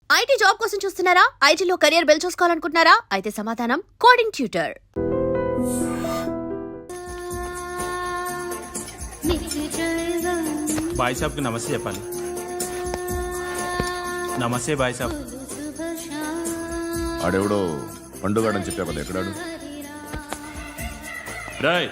IT job కోసం చూస్తున్నారా? ఐటీలో కెరియర్ బిల్డ్ చూసుకోవాలనుకుంటున్నారా? అయితే సమాధానం కోడింగ్ ట్యూటర్. బాయ్ సాబ్కి నమస్తే చెప్పాలి. నమస్తే బాయ్ సాబ్. ఆడెవడో పండుగాడని చెప్పా కదా, ఎక్కడాడు? రాయ్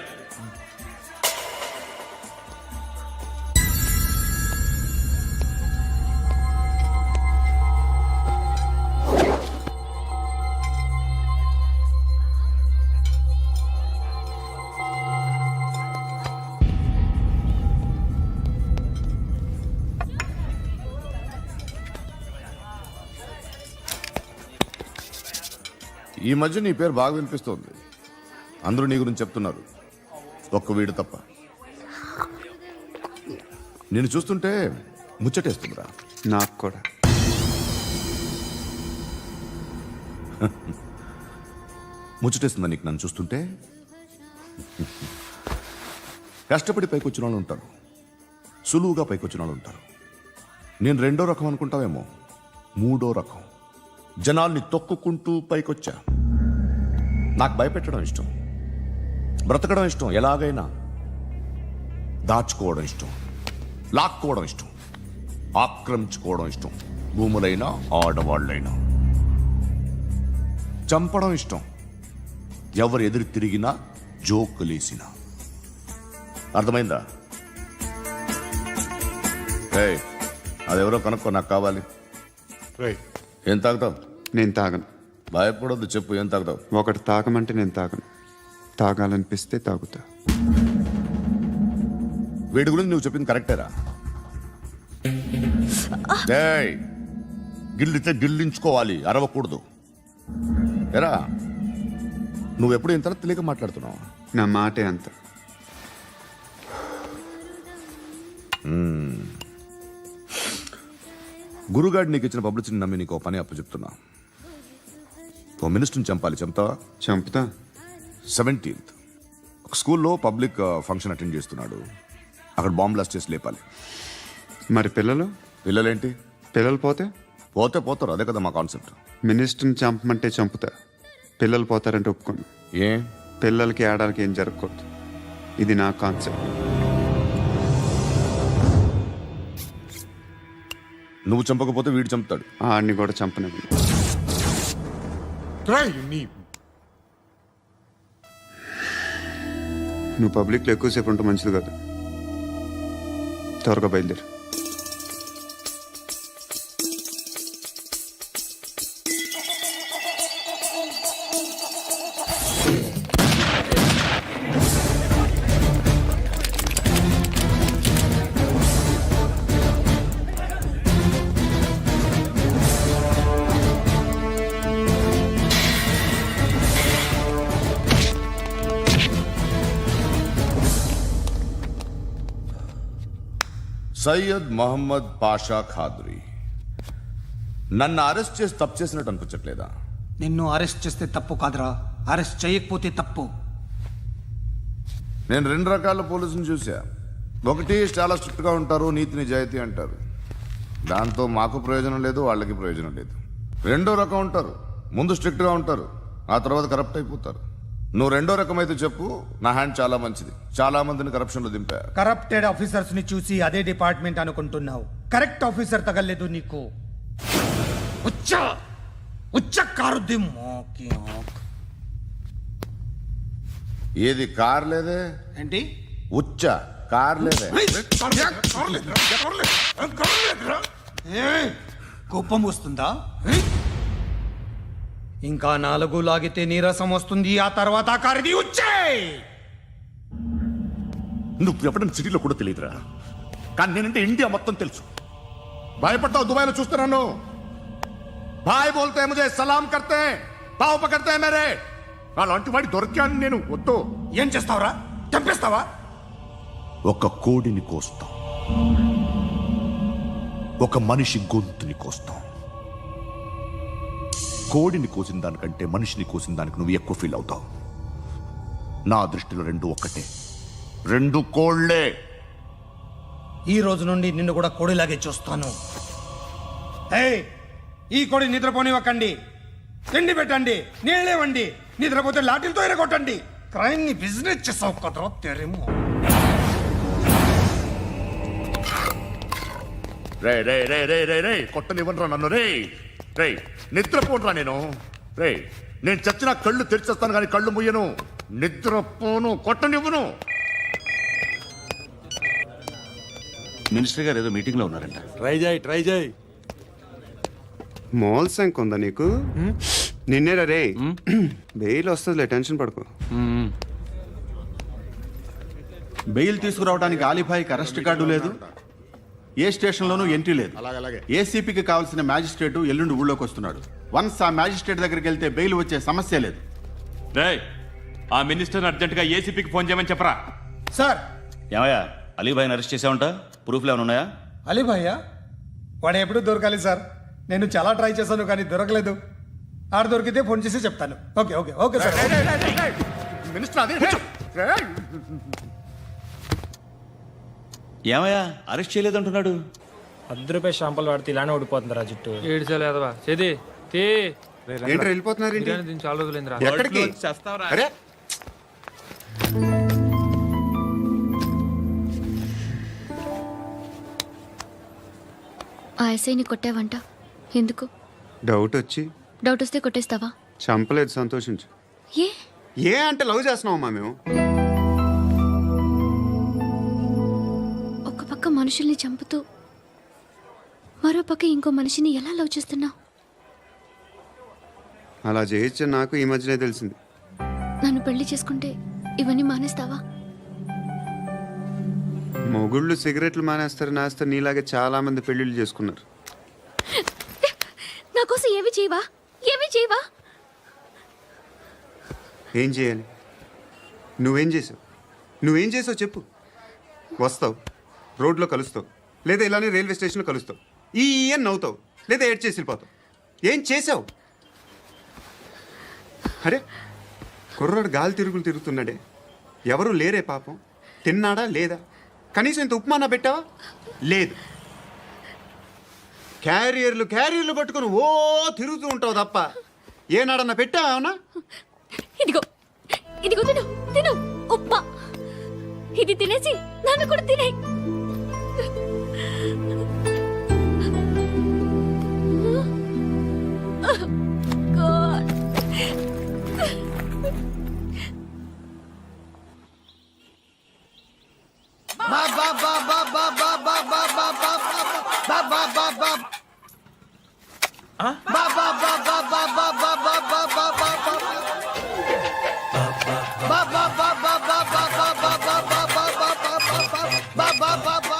ఈ మధ్య నీ పేరు బాగా వినిపిస్తోంది. అందరూ నీ గురించి చెప్తున్నారు, ఒక్క వీడు తప్ప. నేను చూస్తుంటే ముచ్చటేస్తుందిరా. నాకు కూడా. ముచ్చటేస్తుందా నీకు నన్ను చూస్తుంటే? కష్టపడి పైకొచ్చిన వాళ్ళు ఉంటారు, సులువుగా పైకొచ్చిన వాళ్ళు ఉంటారు. నేను రెండో రకం అనుకుంటావేమో, మూడో రకం. జనాల్ని తొక్కుకుంటూ పైకొచ్చా. నాకు భయపెట్టడం ఇష్టం, బ్రతకడం ఇష్టం, ఎలాగైనా దాచుకోవడం ఇష్టం, లాక్కోవడం ఇష్టం, ఆక్రమించుకోవడం ఇష్టం. భూములైనా ఆడవాళ్ళైనా చంపడం ఇష్టం. ఎవరు ఎదురు తిరిగినా జోకులేసినా. అర్థమైందా? అదెవరో కనుక్కో, నాకు కావాలి. ఏం తాగుతావు? నేను తాగను. భయపడొద్దు, చెప్పు ఏం తాగుతావు? ఒకటి తాగమంటే నేను తాగను. తాగాలనిపిస్తే తాగుతా. వీడి గురించి నువ్వు చెప్పింది కరెక్టేరా? గిల్లితే గిల్లించుకోవాలి, అరవకూడదు. ఎరా, నువ్వెప్పుడు ఇంత తెలియక మాట్లాడుతున్నావు? నా మాటే అంత. గురుగాడు నీకు ఇచ్చిన పబ్లిసిటీని నమ్మి నీకు పని అప్పు చెప్తున్నా. ఓ మినిస్టర్ని చంపాలి, చంపుతావా? చంపుతా. 17th ఒక స్కూల్లో పబ్లిక్ ఫంక్షన్ అటెండ్ చేస్తున్నాడు. అక్కడ బాంబ్ బ్లాస్ట్ చేసి లేపాలి. మరి పిల్లలు? పిల్లలేంటి? పిల్లలు పోతే పోతే పోతారు, అదే కదా మా కాన్సెప్ట్. మినిస్టర్ని చంపమంటే చంపుతా, పిల్లలు పోతారంటే ఒప్పుకోను. ఏ? పిల్లలకి ఆడడానికి ఏం జరగకూడదు. ఇది నా కాన్సెప్ట్. నువ్వు చంపకపోతే వీడు చంపుతాడు. ఆడిని కూడా చంపనివ్వను. నువ్వు పబ్లిక్లో ఎక్కువసేపు ఉంటే మంచిది కాదు. త్వరగా బయలుదేరు. సయ్యద్ మహమ్మద్ పాషా ఖాద్రీ. నన్ను అరెస్ట్ చేసి తప్పు చేసినట్టు అనిపించట్లేదా? నిన్ను అరెస్ట్ చేస్తే తప్పు కాదురా, అరెస్ట్ చేయకపోతే తప్పు. నేను 2 రకాల పోలీసుని చూసా. ఒకటి చాలా స్ట్రిక్ట్గా ఉంటారు, నీతి నిజాయితీ అంటారు. దాంతో మాకు ప్రయోజనం లేదు, వాళ్ళకి ప్రయోజనం లేదు. రెండో రకం ఉంటారు, ముందు స్ట్రిక్ట్గా ఉంటారు, ఆ తర్వాత కరప్ట్ అయిపోతారు. నువ్వు రెండో రకం అయితే చెప్పు, నా హ్యాండ్ చాలా మంచిది. చాలా మందిని కరప్షన్లో దింపా. కరప్టెడ్ ఆఫీసర్స్ ని చూసి అదే డిపార్ట్మెంట్ అనుకుంటున్నావు. కరెక్ట్ ఆఫీసర్ తగలేదు నీకు. కారుద్ది మోకి. ఏది కార్ లేదే? ఏంటి? ఉచ్చ కార్ లేదే? కోపం వస్తుందా? ఇంకా 4 లాగితే నీరసం వస్తుంది, ఆ తర్వాత కారిది ఉచ్చే. నువ్వు ఎప్పుడైనా సిటీలో కూడా తెలియదురా, కానీ నేనంటే ఇండియా మొత్తం తెలుసు. భయపడతావు? దుబాయ్లో చూస్తున్నాను. భాయ్ బోల్తే ముజే సలాం కర్తే, పావు పకడ్తే మేరే. అలాంటి వాడి దొరికాను నేను. వద్దు. ఏం చేస్తావురా? చంపేస్తావా? ఒక కోడిని కోస్తాం, ఒక మనిషి గొంతుని కోస్తాం. కోడిని కోసిన దానికంటే మనిషిని కోసిన దానికి నువ్వు ఎక్కువ ఫీల్ అవుతావు. నా దృష్టిలో 2 ఒక్కటే, 2 కోళ్లే. ఈ రోజు నుండి నిన్ను కూడా కోడిలాగే చూస్తాను. ఈ కొడి నిద్రపోనివ్వకండి. తిండి పెట్టండి, నీళ్ళేవండి. నిద్రపోతే లాఠీలతో ఎరగొట్టండి. క్రైమ్ ని బిజినెస్ చేసావు కదరా తెరేమో. రే రే రే రే రే రే కొట్టనివ్వనరా నన్ను. రే రే నిద్రపోనరా నేను. రే నేను చచ్చిన కళ్ళు తెరిచేస్తాను కానీ కళ్ళు ముయ్యను. నిద్రపోను, కొట్టనివ్వను. మినిస్టర్ గారు ఏదో మీటింగ్ లో ఉన్నారంట. ట్రై చేయి. మాల్ సంక్ ఉందా నీకు? నిన్నేరా రే. బెయిల్ వస్తుందిలే, టెన్షన్ పడుకో. బెయిల్ తీసుకురావడానికి ఆలిభాయికి అరెస్ట్ కార్డు లేదు, ఏ స్టేషన్లోనూ ఎంట్రీ లేదు. అలాగే ఏసీపీకి కావాల్సిన మ్యాజిస్ట్రేటు ఎల్లుండి ఊళ్ళోకి వస్తున్నాడు. వన్స్ ఆ మ్యాజిస్ట్రేట్ దగ్గరికి వెళ్తే బెయిల్ వచ్చే సమస్య లేదు. రేయ్ ఆ మినిస్టర్ అర్జెంట్ గా ఏసీపీకి ఫోన్ చేయమని చెప్పరా. సార్, ఏమయ్యా అలీభాయిని అరెస్ట్ చేసావంట? ప్రూఫ్లు ఏమైనా ఉన్నాయా? అలీ భయ్యా వాడు ఎప్పుడు దొరకాలి సార్. నేను చాలా ట్రై చేశాను కానీ దొరకలేదు. ఆడ దొరికితే ఫోన్ చేసి చెప్తాను. Okay okay okay sir. Minister అది ఏమయ్యా అరెస్ట్ చేయలేదంటున్నాడు? ₹10 షాంపులు వాడితే ఇలానే ఓడిపోతుందిరా జుట్టు. ఏడ్చలేదవా చేది తీ. ఏంటి వెళ్ళిపోతున్నారు ఏంటి? దీన్ని చాలా రోజులైందిరా. ఎక్కడికి? అరే ఆ ఎస్ఐని కొట్టావంట, ఎందుకు? డౌట్ వచ్చి. డౌట్ వస్తే కొట్టేస్తావా? చంపలేదు, సంతోషించు. ఏ ఏ అంటే లవ్ చేస్తున్నావమ్మా మేము. ఒక పక్క మనుషుల్ని చంపుతూ మరో పక్క ఇంకో మనిషిని ఎలా లవ్ చేస్తున్నావు? అలా చేయొచ్చు నాకు ఈ మధ్యనే తెలిసింది. నన్ను పెళ్లి చేసుకుంటే ఇవన్నీ మానేస్తావా? మొగుళ్ళు సిగరెట్లు మానేస్తారు, నాస్తారు. నీలాగే చాలా మంది పెళ్లిళ్ళు చేసుకున్నారు. నా కోసం ఏమి చేయవా? ఏమి చేయవా? ఏం చేయాలి? నువ్వేం చేసావు? నువ్వేం చేసావు చెప్పు. వస్తావు, రోడ్లో కలుస్తావు, లేదా ఇలానే రైల్వే స్టేషన్లో కలుస్తావు. ఈ అని నవ్వుతావు, లేదా ఏడ్ చేసి వెళ్ళిపోతావు. ఏం చేసావు? అరే కుర్రాడు గాలి తిరుగులు తిరుగుతున్నాడే, ఎవరు లేరే పాపం. తిన్నాడా లేదా? కనీసం ఇంత ఉప్మానా పెట్టావా? లేదు. క్యారియర్లు పట్టుకొని ఓ తిరుగుతూ ఉంటావు తప్ప ఏనాడన్నా పెట్టావా? అవునా? ఇదిగో ఇదిగో తిను తిను ఉప్మా. ఇది తినేసి నన్ను కూడా తినే.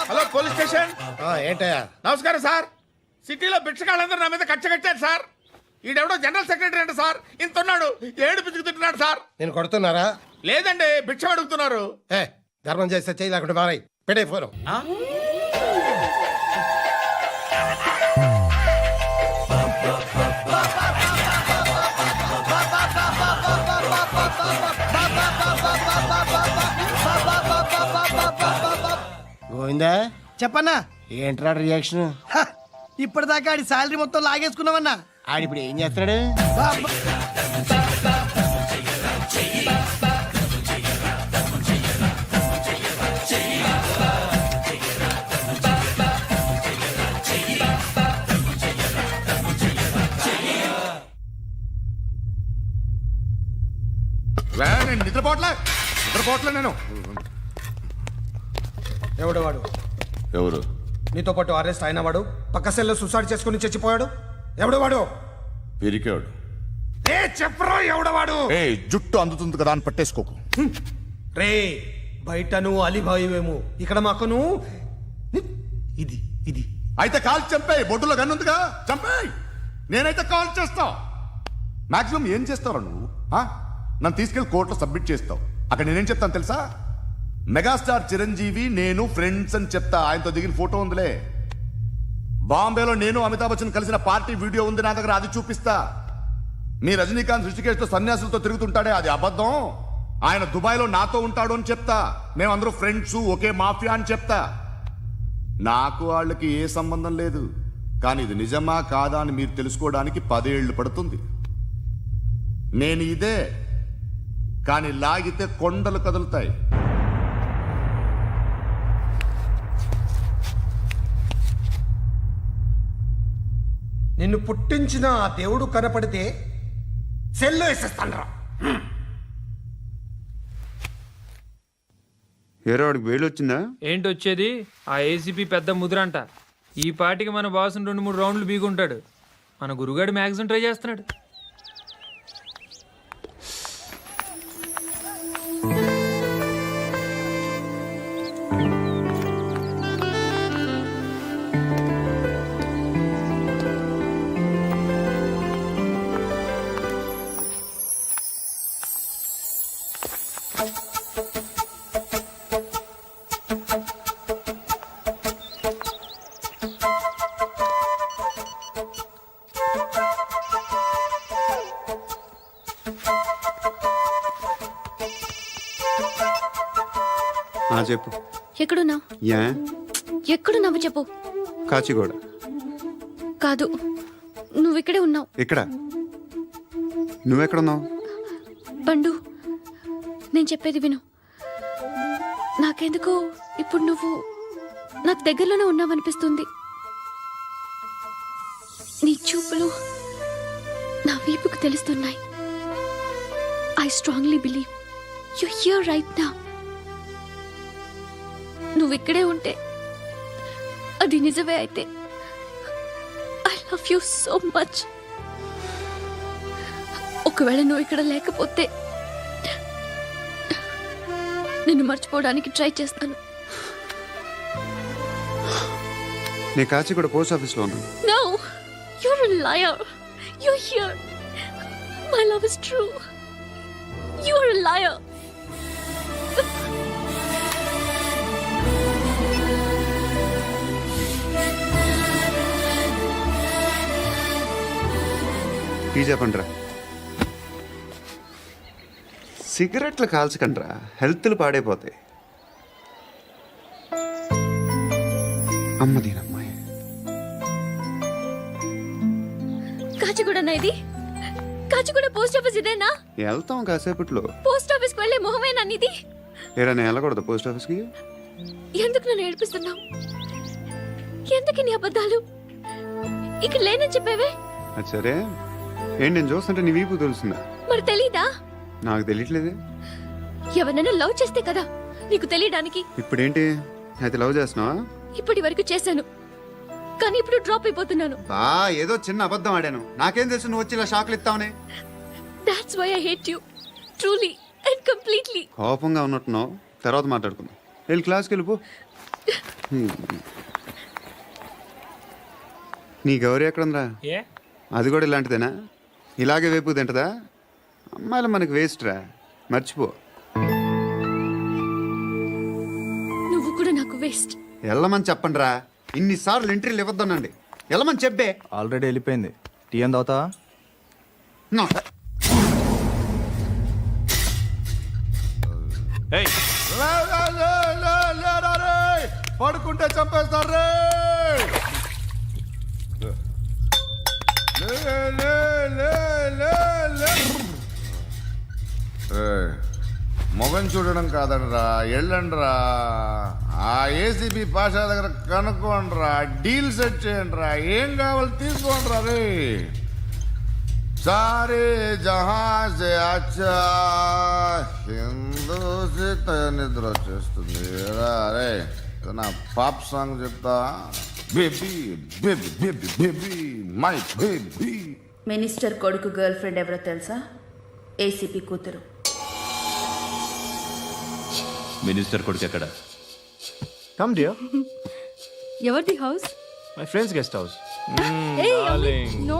Hello police station. ఏంటయ్యా? నమస్కారం సార్. సిటీలో భిక్షగాళ్ళందరూ నా మీద కచ్చ కట్టారు సార్. ఈడెవడో జనరల్ సెక్రటరీ అంట సార్. ఇంత ఉన్నాడు, 7 పిచ్చుకు తింటున్నాడు సార్. నేను కొడుతున్నారా? లేదండి, భిక్ష అడుగుతున్నారు. ధర్మం చేస్తే చేయి, లేకుండా మారాయి. పెట్టే ఫోను. గోవిందా, చెప్పన్నా. ఏంట్రా రియాక్షన్? ఇప్పటిదాకా ఆడి శాలరీ మొత్తం లాగేసుకున్నావన్నా. ఆడిప్పుడు ఏం చేస్తున్నాడు? నేను నిద్రపోవట్లే నేను. ఎవడు వాడు? ఎవరు? నీతో పాటు అరెస్ట్ అయిన వాడు, పక్క సెల్లో సూసైడ్ చేసుకుని చచ్చిపోయాడు. ఎవడు వాడు? పిరికాడు. చెప్పరా ఎవడవాడు? జుట్టు అందుతుంది కదా అని పట్టేసుకోకు. రే బయట నువ్వు అలీభాయివేమో, ఇక్కడ మాకు నువ్వు ఇది ఇది. అయితే కాల్ చంపేయి. బొడ్డులో గన్నుందిగా, చంపేయి. నేనైతే కాల్ చేస్తా. మాక్సిమం ఏం చేస్తావు నువ్వు? నన్ను తీసుకెళ్లి కోర్టులో సబ్మిట్ చేస్తావు. అక్కడ నేనేం చెప్తాను తెలుసా? మెగాస్టార్ చిరంజీవి నేను ఫ్రెండ్స్ అని చెప్తా. ఆయనతో దిగిన ఫోటో ఉందిలే. బాంబేలో నేను అమితాబ్ బచ్చన్ కలిసిన పార్టీ వీడియో ఉంది నా దగ్గర, అది చూపిస్తా. మీ రజనీకాంత్ ఋషికేశ్తో సన్యాసులతో తిరుగుతుంటాడే, అది అబద్ధం. ఆయన దుబాయ్లో నాతో ఉంటాడు అని చెప్తా. మేమందరూ ఫ్రెండ్స్, ఒకే మాఫియా అని చెప్తా. నాకు వాళ్ళకి ఏ సంబంధం లేదు. కానీ ఇది నిజమా కాదా అని మీరు తెలుసుకోవడానికి 10 ఏళ్ళు పడుతుంది. నేను ఇదే, కానీ లాగితే కొండలు కదులుతాయి. నిన్ను పుట్టించిన ఆ దేవుడు కనపడితే సెల్లో వేసేస్తాను. ఏరో వాడికి వేలు వచ్చిందా? ఏంటి వచ్చేది? ఆ ఏసీపీ పెద్ద ముద్రంట. ఈ పాటికి మన బాసుని 2-3 రౌండ్లు బీగుంటాడు. మన గురుగాడు మ్యాక్సిమం ట్రై చేస్తున్నాడు. చెప్పు. ఎక్కడున్నావు? యా ఎక్కడున్నావు చెప్పు. కాచిగూడ. కాదు, నువ్వు ఇక్కడే ఉన్నావు. ఇక్కడ నువ్వెక్కడున్నావు? పండు, నేను చెప్పేది విను. నాకెందుకో ఇప్పుడు నువ్వు నాకు దగ్గరలోనే ఉన్నావనిపిస్తుంది. నీ చూపులు నా వీపుకు తెలుస్తున్నాయి. I strongly believe you here right now. నువ్వు ఇక్కడే ఉంటే అది నిజమే అయితే I love you so much. ఒకవేళ నువ్వు ఇక్కడ లేకపోతే నిన్ను మర్చిపోవడానికి ట్రై చేస్తాను. నేను కాచిగూడ పోస్ట్ ఆఫీస్లో ఉన్నాను. No, you're a liar. You're here. My love is true. You're a liar. Tea చెప్పండిరా. సిగరెట్లు కాల్చకండ్రా, హెల్త్లు పాడైపోతాయి. అమ్మదీనమ్మాయి. కాచిగూడనా ఇది? కాచిగూడ పోస్ట్ ఆఫీస్ ఇదేనా? వెళ్తాం కాసేపట్లో. పోస్ట్ ఆఫీస్కి వెళ్ళే మొహమేనా నీది? ఏరా నేను వెళ్ళకూడదు పోస్ట్ ఆఫీస్కి? ఎందుకు నన్ను ఏడిపిస్తున్నావు? ఎందుకు నీ అబద్ధాలు? ఇక్కడ లేనని చెప్పేవే. అది సరే, ఏంటి నేను చూస్తుంటే నీ వీపు తెలుస్తుందా? మరి తెలీదా? నాకు తెలియట్లేదే. ఎవరైనా లవ్ చేస్తే కదా నీకు తెలియడానికి. ఇప్పుడేంటి అయితే లవ్ చేస్తున్నావా? ఇప్పటి వరకు చేశాను, కానీ ఇప్పుడు డ్రాప్ అయిపోతున్నాను. ఏదో చిన్న అబద్ధం ఆడాను. నాకేం తెలుసు నువ్వు వచ్చి ఇలా షాక్లు ఇస్తావని. That's why I hate you. Truly and completely. కోపంగా ఉన్నట్టున్నావు, తర్వాత మాట్లాడుకుందాం. వెళ్ళి క్లాస్కి వెళ్ళిపో. నీ గౌరీ ఎక్కడుందిరా? ఏ అది కూడా ఇలాంటిదేనా? ఇలాగే వేపు తింటదా? అమ్మాయిలు మనకి వేస్ట్ రా, మర్చిపో. నువ్వు కూడా నాకు వేస్ట్. వెళ్ళమని చెప్పండి రా. ఇన్నిసార్లు ఎంట్రీలు ఇవ్వద్దనండి. వెళ్ళమని చెప్పే. ఆల్రెడీ వెళ్ళిపోయింది. టీ అని తాగుతావా? No. పడుకుంటే చంపేస్తారు రే. మొగం చూడడం కాదండ్రా, వెళ్ళండ్రా. ఆ ఏసీబీ పాషా దగ్గర కనుక్కోండ్రా, డీల్ సెట్ చేయండిరా, ఏం కావాలి తీసుకోండిరా రే. సారే జహా సే అచ్చా హిందూ నిద్ర వచ్చేస్తుంది రే. నా పాప్ సాంగ్ చెప్తా. Baby baby baby baby my baby. Minister కొడుకు గర్ల్ ఫ్రెండ్ ఎవరో తెలుసా? ఏసీపీ కూతురు. మినిస్టర్ కొడుకు ఎక్కడ? Come dear. ఎవరిది house? My friends guest house. No.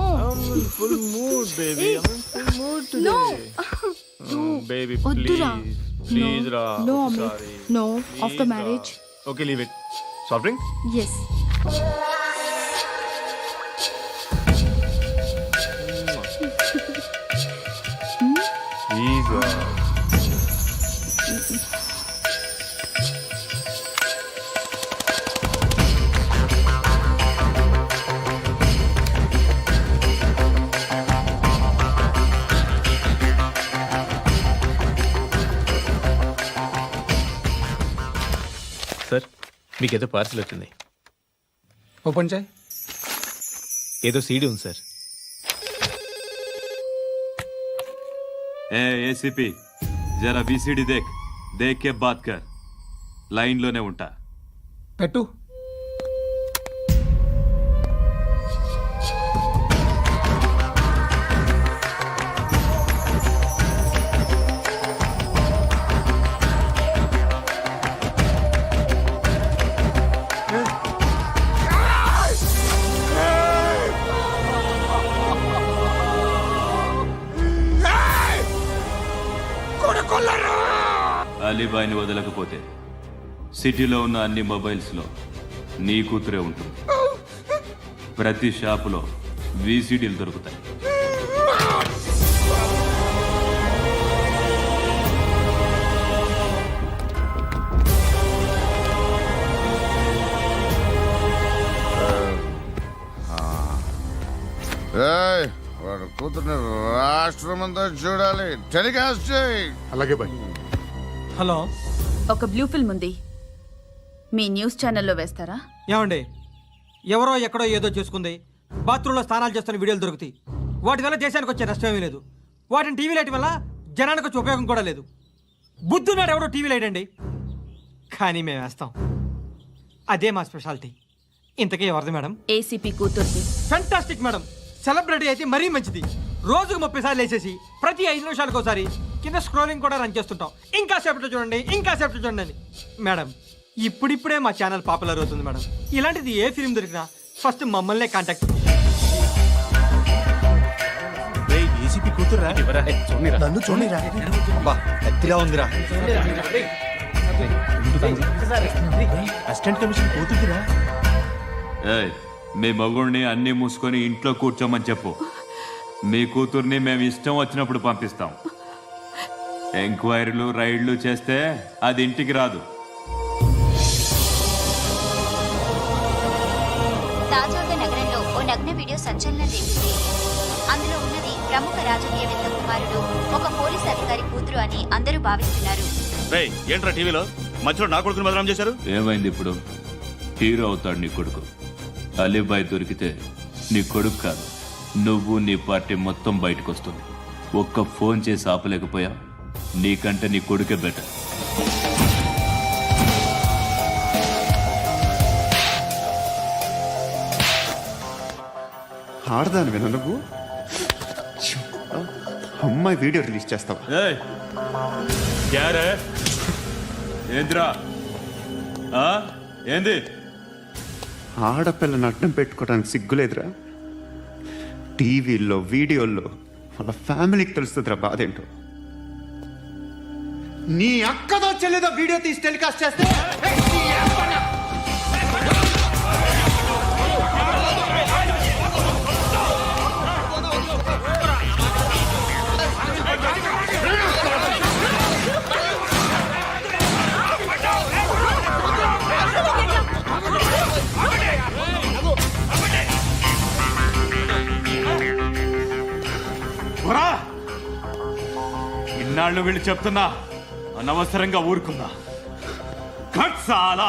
Full mood baby. Full mood No. Baby వద్దురా. ప్లీజ్ రా. No, Amit. No. After marriage. Okay leave it. Soft drink? Yes. Easy. మీకేదో parcel వచ్చింది. Open చేయి. ఏదో CD ఉంది sir. ACP జరా BCD దేక్ కే బాత్ కర్. లైన్లోనే ఉంటా. పెట్టు. అలీబాయిని వదలకపోతే సిటీలో ఉన్న అన్ని మొబైల్స్లో నీ కూతురే ఉంటుంది. ప్రతి షాపులో వీసీడీలు దొరుకుతాయి. ఏయ్, వాడు కూతుర్ని రాష్ట్రమంతా చూడాలి. టెలికాస్ట్ చేయి. అలాగే బాయ్. హలో, ఒక బ్లూ ఫిల్మ్ ఉంది, మీ న్యూస్ ఛానల్లో వేస్తారా? ఏమండి, ఎవరో ఎక్కడో ఏదో చేసుకుంది, బాత్రూంలో స్నానాలు చేస్తున్న వీడియోలు దొరుకుతాయి. వాటి వల్ల దేశానికి వచ్చే నష్టమేమీ లేదు. వాటిని టీవీ లైట్ వల్ల జనానికి వచ్చే ఉపయోగం కూడా లేదు. బుద్ధున్నాడు ఎవడో టీవీ లైట్ అండి, కానీ మేము వేస్తాం. అదే మా స్పెషాలిటీ. ఇంతకీ ఎవరిది మేడం? ఏసీపీ కూతుర్ది. Fantastic madam. సెలబ్రిటీ అయితే మరీ మంచిది. రోజుకు 30 సార్లు వేసేసి ప్రతి 5 నిమిషాలకు ఒకసారి కింద స్క్రోలింగ్ కూడా రన్ చేస్తుంటాం. ఇంకా సేపట్లో చూడండి, ఇంకా సేపట్లో చూడండి అని. మేడం, ఇప్పుడిప్పుడే మా ఛానల్ పాపులర్ అవుతుంది మేడం. ఇలాంటిది ఏ ఫిల్మ్ దొరికినా ఫస్ట్ మమ్మల్నే కాంటాక్ట్. ఏసీపీ కూతురా? నన్ను చూడరా. ఎత్తిగా ఉందిరా. Assistant commission కూతురురా. మీ మగుడిని అన్నీ మూసుకొని ఇంట్లో కూర్చోమని చెప్పు. మీ కూతుర్ని మేము ఇష్టం వచ్చినప్పుడు పంపిస్తాం. ఎంక్వైరీలు రైడ్లు చేస్తే అది ఇంటికి రాదు. తాజాగా నగరంలో ఓ నగ్న వీడియో సంచలనం రేపింది. అందులో ఉన్నది ప్రముఖ రాజకీయవేత్త కుమారుడు, ఒక పోలీస్ అధికారి కూతురు అని అందరూ భావిస్తున్నారు. ఏంట్రా టీవీలో మధ్యలో నా కొడుకుని బదనాం చేశారు? ఏమైంది ఇప్పుడు? హీరో అవుతాడు నీ కొడుకు. అలీబాయ్ దొరికితే నీ కొడుకు కాదు, నువ్వు నీ పార్టీ మొత్తం బయటకు వస్తుంది. ఒక్క ఫోన్ చేసి ఆపలేకపోయా? నీకంటే నీ కొడుకే బెటర్. ఆడదాని విన నువ్వు అమ్మాయి వీడియో రిలీజ్ చేస్తావా? ఏంద్రా ఏంది? ఆడపిల్లని అడ్డం పెట్టుకోవడానికి సిగ్గులేదురా? టీవీల్లో వీడియోల్లో వాళ్ళ ఫ్యామిలీకి తెలుస్తుందిరా బాధేంటో. నీ అక్కదో చెల్లిదో వీడియో తీసి టెలికాస్ట్ చేస్తే ఇన్నాళ్ళు వీళ్ళు చెప్తున్నా అనవసరంగా ఊరుకుందా. చాలా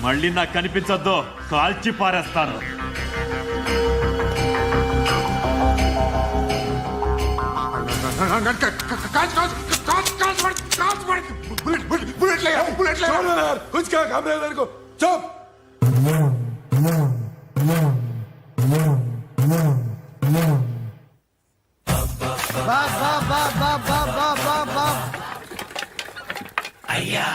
మళ్ళీ నాకు కనిపించద్దు, కాల్చి పారేస్తాను. అయ్యా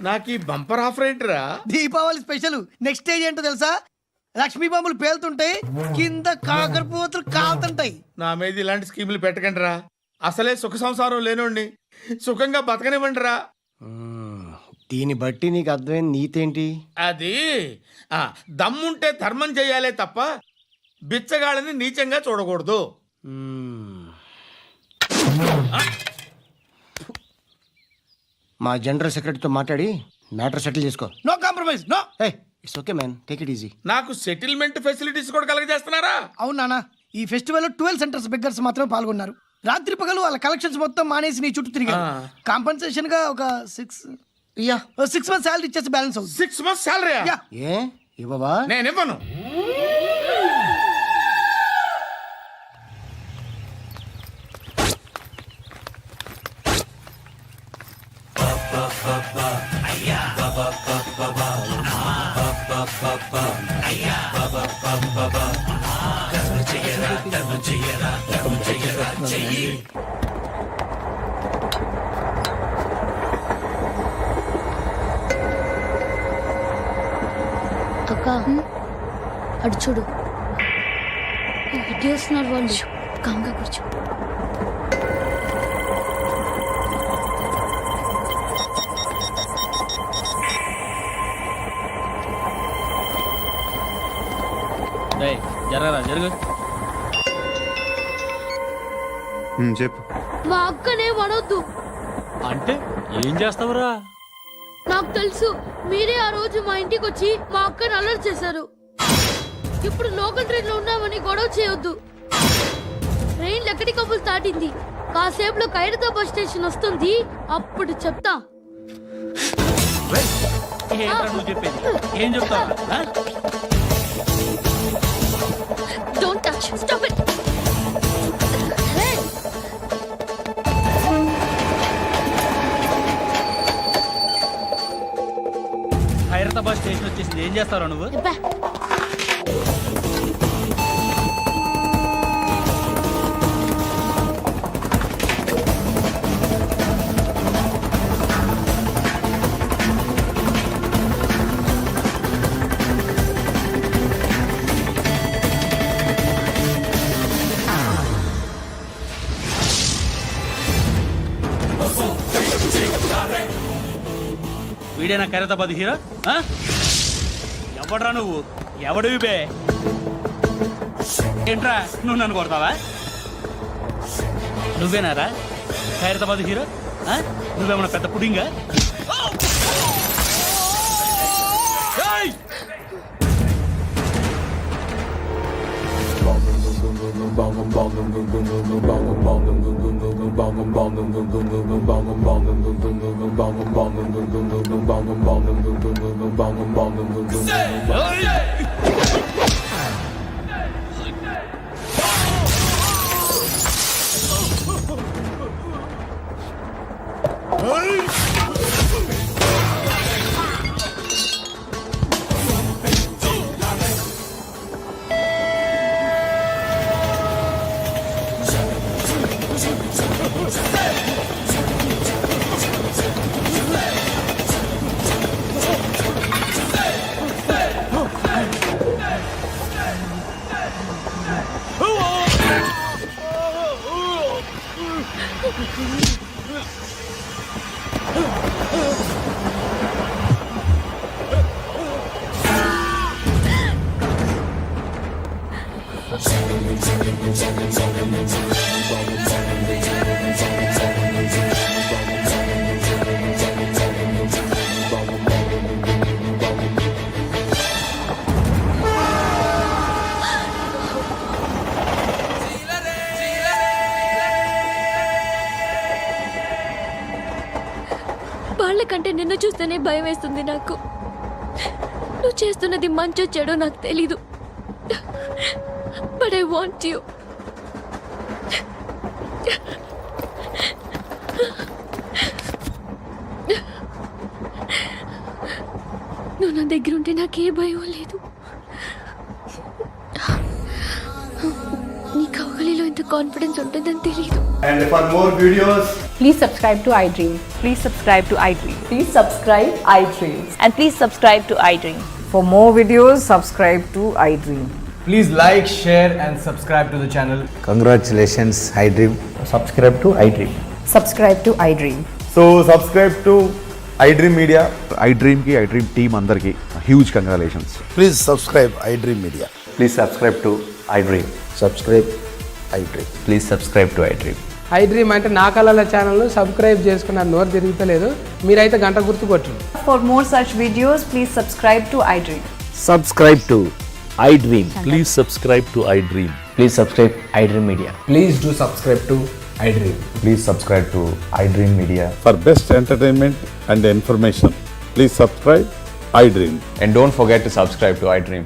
నాకు ఈ బంపర్ ఆఫర్ ఏంటిరా? దీపావళి స్పెషల్. నెక్స్ట్ స్టేజ్ ఏంటో తెలుసా? లక్ష్మీ బాంబులు పేలుతుంటాయి, కింద కాకరపువ్వతులు కాలుతుంటాయి. నా మీద ఇలాంటి స్కీములు పెట్టకండి రా. అసలే సుఖ సంసారం లేనోడిని సుఖంగా బతకనివ్వండి రా. దీన్ని బట్టి నీకు అర్థమైన నీతేంటి? అది దమ్ముంటే ధర్మం చెయ్యాలే తప్ప బిచ్చగాళ్ళని నీచంగా చూడకూడదు. మా జనరల్ సెక్రటరీతో మాట్లాడి మ్యాటర్ సెటిల్ చేసుకో. No compromise, no. Hey, it's okay man, take it easy. నాకు సెటిల్మెంట్ ఫెసిలిటీస్ కూడా కలగజేస్తున్నారా? అవును నాన్న, ఈ ఫెస్టివల్ 12 సెంటర్స్ బెగ్గర్స్ మాత్రమే పాల్గొన్నారు. రాత్రి పగలు వాళ్ళ కలెక్షన్స్ మొత్తం మానేసి నీ చుట్టూ తిరిగారు. కాంపన్సేషన్ గా ఒక 6 మంత్స్ శాలరీ ఇచ్చేసి బ్యాలెన్స్ అవుతుంది. 6 months శాలరీ? ఏ ఇవ్వవా? నేను ఇవ్వను. అక్క అటు చూడు, ఇటు వస్తున్నారు వాళ్ళు. కాంగా కూర్చో. జరగరా జరుగు. చెప్పు. మా అక్కనే వడొద్దు. అంటే ఏం చేస్తావురా? నాకు తెలుసు, మీరే ఆ రోజు మా ఇంటికి వచ్చి మా అక్కని అల్లరి చేశారు. ఇప్పుడు లోకల్ ట్రైన్ లో ఉన్నామని గొడవ చేయొద్దు. ట్రైన్ లెక్కడి కప్పులు దాటింది. కాసేపులో ఖైరతాబాద్ స్టేషన్ వస్తుంది, అప్పుడు చెప్తా. నువ్వు చెప్పేది ఏం చెప్తావు? Don't touch. Stop it. Khairatabad station వచ్చేసింది, ఏం చేస్తావురా నువ్వు? వీడేనా ఖైరతాబాద్ హీరో? ఎవడరా నువ్వు? ఎవడివి బే? ఏంట్రా నువ్వు నన్ను కొడతావా? నువ్వేనారా ఖైరతాబాద్ హీరో? నువ్వేమన్నా పెద్ద పుడింగా? వాళ్ళకంటే నిన్ను చూస్తేనే భయం వేస్తుంది నాకు. నువ్వు చేస్తున్నది మంచో చెడో నాకు తెలీదు, బట్ ఐ వాంట్ యు. నువ్వు నా దగ్గర ఉంటే నాకే భయం లేదు. నీ కౌగలిలో ఇంత కాన్ఫిడెన్స్ ఉంటుందని తెలీదు. And for more videos, Please subscribe to iDream. Please subscribe to iDream. Please subscribe iDream. And please subscribe to iDream. For more videos, subscribe to iDream. please like, share and subscribe to the channel. Congratulations iDream. Subscribe to iDream. Subscribe to iDream. So subscribe to iDream Media. iDream కి iDream team అందరికి huge congratulations. Please subscribe iDream Media. Please subscribe to iDream. Subscribe iDream. Please subscribe to iDream. I dream అంటే నా కళల channel subscribe చేసుకున్న నోరు తిరుగుతలేదు. మీరైతే గంట గుర్తు కొట్టండి. For more such videos, please subscribe to iDream. Subscribe to iDream. Please subscribe to iDream. Please subscribe iDream Media. Please do subscribe to iDream. Please subscribe to iDream Media. For best entertainment and information, please subscribe iDream. And don't forget to subscribe to iDream.